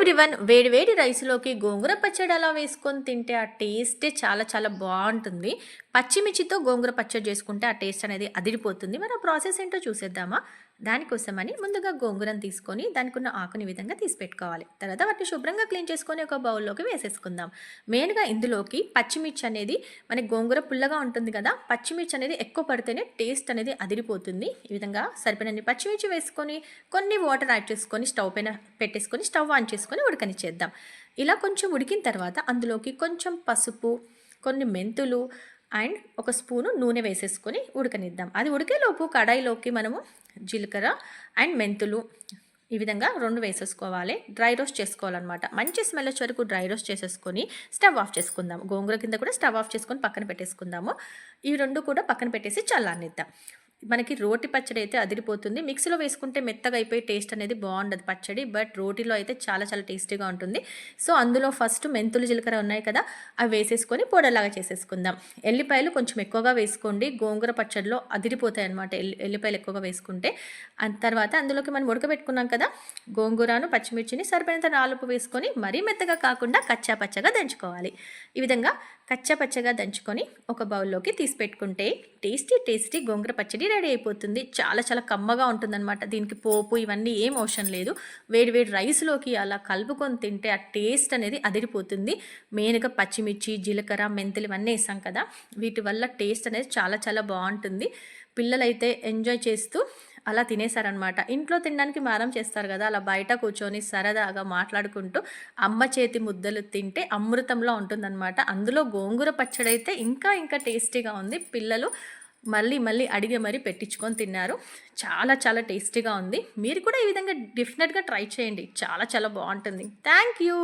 Everyone, వేడి వేడి రైస్‌లోకి గోంగూర పచ్చడి అలా వేసుకొని తింటే ఆ టేస్టే చాలా చాలా బావుంటుంది. పచ్చిమిర్చితో గోంగూర పచ్చడి చేసుకుంటే ఆ టేస్ట్ అనేది అదిరిపోతుంది. మరి ఆ ప్రాసెస్ ఏంటో చూసేద్దామా? దానికోసమని ముందుగా గోంగూరను తీసుకొని దానికున్న ఆకుని ఈ విధంగా తీసి పెట్టుకోవాలి. తర్వాత వాటిని శుభ్రంగా క్లీన్ చేసుకొని ఒక బౌల్‌లోకి వేసేసుకుందాం. మెయిన్‌గా ఇందులోకి పచ్చిమిర్చి అనేది మనకి గోంగూర పుల్లగా ఉంటుంది కదా! పచ్చిమిర్చి అనేది ఎక్కువ పడితేనే టేస్ట్ అనేది అదిరిపోతుంది. ఈ విధంగా సరిపడినన్ని పచ్చిమిర్చి వేసుకొని కొన్ని వాటర్ యాడ్ చేసుకొని స్టవ్ పైన పెట్టేసుకొని స్టవ్ ఆన్ చేసుకొని ఉడకనిచ్చేద్దాం. ఇలా కొంచెం ఉడికిన తర్వాత అందులోకి కొంచెం పసుపు, కొన్ని మెంతులు అండ్ ఒక స్పూను నూనె వేసేసుకొని ఉడకనిద్దాం. అది ఉడికేలోపు కడాయిలోకి మనము జీలకర్ర అండ్ మెంతులు ఈ విధంగా 2 వేసేసుకోవాలి. డ్రై రోస్ట్ చేసుకోవాలనమాట. మంచి స్మెల్ వచ్చే వరకు డ్రై రోస్ట్ చేసేసుకొని స్టవ్ ఆఫ్ చేసుకుందాం. గోంగూర కింద కూడా స్టవ్ ఆఫ్ చేసుకొని పక్కన పెట్టేసుకుందాము. ఈ 2 కూడా పక్కన పెట్టేసి చల్లారనిద్దాం. మనకి రోటి పచ్చడి అయితే అదిరిపోతుంది. మిక్సీలో వేసుకుంటే మెత్తగా అయిపోయి టేస్ట్ అనేది బాగుండదు పచ్చడి. బట్ రోటిలో అయితే చాలా చాలా టేస్టీగా ఉంటుంది. సో అందులో ఫస్ట్ మెంతులు, జీలకర్ర ఉన్నాయి కదా, అవి వేసేసుకొని పొడిలాగా చేసేసుకుందాం. ఎల్లిపాయలు కొంచెం ఎక్కువగా వేసుకోండి. గోంగూర పచ్చడిలో అదిరిపోతాయి అనమాట ఎల్లిపాయలు ఎక్కువగా వేసుకుంటే. తర్వాత అందులోకి మనం ఉడకబెట్టుకున్నాం కదా గోంగూరను, పచ్చిమిర్చిని సరిపోయినంత నాలుపు వేసుకొని మరీ మెత్తగా కాకుండా కచ్చా పచ్చగా దంచుకోవాలి. ఈ విధంగా కచ్చా పచ్చగా దంచుకొని ఒక బౌల్లోకి తీసి పెట్టుకుంటే టేస్టీ టేస్టీ గోంగూర పచ్చడి రెడీ అయిపోతుంది. చాలా చాలా కమ్మగా ఉంటుందన్నమాట. దీనికి పోపు ఇవన్నీ ఏం అవసరం లేదు. వేడి వేడి రైస్లోకి అలా కలుపుకొని తింటే ఆ టేస్ట్ అనేది అదిరిపోతుంది. మెయిన్గా పచ్చిమిర్చి, జీలకర్ర, మెంతులు ఇవన్నీ వేసాం కదా, వీటి వల్ల టేస్ట్ అనేది చాలా చాలా బాగుంటుంది. పిల్లలైతే ఎంజాయ్ చేస్తూ అలా తినేసారనమాట. ఇంట్లో తినడానికి మారం చేస్తారు కదా, అలా బయట కూర్చొని సరదాగా మాట్లాడుకుంటూ అమ్మ చేతి ముద్దలు తింటే అమృతంలో ఉంటుందన్నమాట. అందులో గోంగూర పచ్చడి అయితే ఇంకా ఇంకా టేస్టీగా ఉంది. పిల్లలు మళ్ళీ మళ్ళీ అడిగి మరీ పెట్టించుకొని తిన్నారు. చాలా చాలా టేస్టీగా ఉంది. మీరు కూడా ఈ విధంగా డెఫినెట్గా ట్రై చేయండి. చాలా చాలా బాగుంటుంది. Thank you.